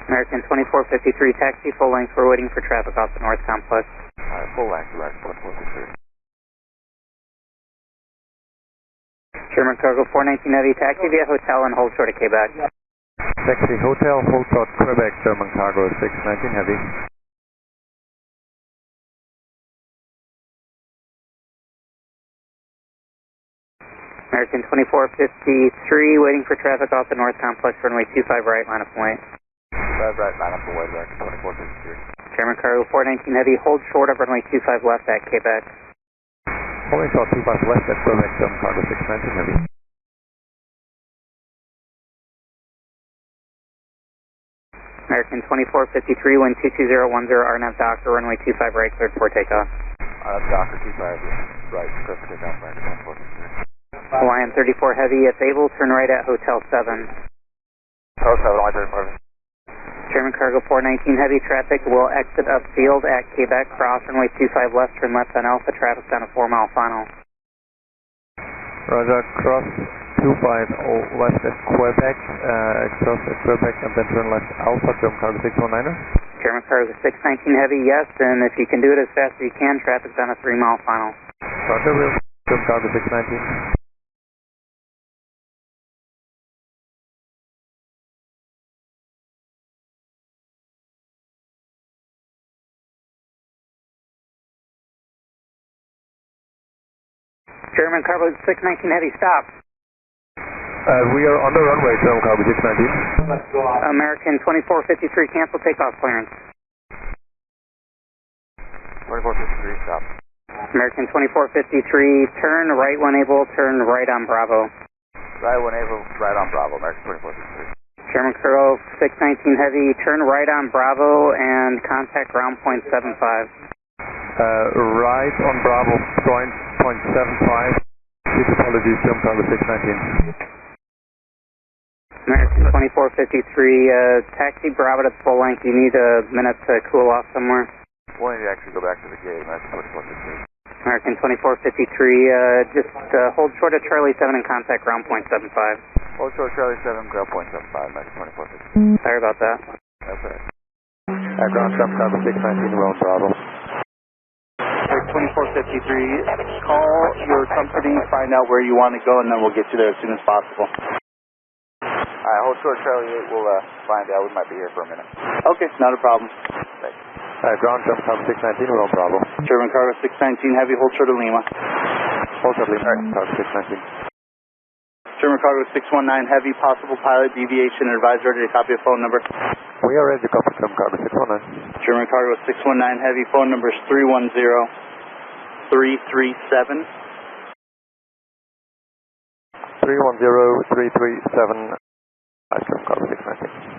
American 2453, taxi full length. We're waiting for traffic off the north complex. Alright, full length, American 2453. German Cargo 419 Heavy, taxi via hotel and hold short of Quebec. Taxi hotel, hold short Quebec, German Cargo 619 Heavy. American 2453, waiting for traffic off the north complex, runway 25 right, line up and wait. Right, line up and wait, American 2453. German Cargo 419 Heavy, hold short of runway 25 left at Quebec. Holding short 25 left at Quebec, German Cargo 619 Heavy. American 2453, wind 22010, RNAV Doctor, runway 25 right, cleared for takeoff. RNAV Doctor 25 right, cleared for takeoff, American 2453. Hawaiian 34 Heavy, if able, turn right at Hotel 7. Hotel 7, line 34. German Cargo 419 Heavy, traffic will exit upfield at Quebec, cross runway 25 left, turn left on Alpha, traffic down a 4-mile final. Roger, cross 25 left at Quebec, cross at Quebec and then turn left Alpha, German Cargo 619er. German Cargo 619 Heavy, yes, and if you can do it as fast as you can, traffic down a 3-mile final. Roger, German Cargo 619. German Cargo 619 Heavy, stop. We are on the runway, German Cargo 619. American 2453, cancel takeoff clearance. 2453, stop. American 2453, turn right when able, turn right on Bravo. Right when able, right on Bravo, American 2453. German Cargo 619 Heavy, turn right on Bravo and contact ground point 75. Right on Bravo, point 0.75. Please apologies, German Cargo 619. American 2453, taxi Bravo to full length. You need a minute to cool off somewhere. We'll need to actually go back to the gate, American 2453. American 2453, just hold short of Charlie 7 and contact ground point 75. Hold short Charlie 7, ground point 75, American 2453. Sorry about that. That's all right. Ground German Cargo 619, we're on Bravo. 2453, call your company, find out where you want to go, and then we'll get you there as soon as possible. Alright, hold short Charlie 8, we'll find out. We might be here for a minute. Okay, not a problem. Thanks. Ground German Cargo 619, we're on Bravo. German Cargo 619 Heavy, hold short of Lima. Hold short Lima, Cargo 619. German Cargo 619 Heavy, possible pilot deviation, advise ready to copy a phone number. We are ready to copy German Cargo 619. German Cargo 619 Heavy, phone number is 310-337. 310-337, German Cargo 619.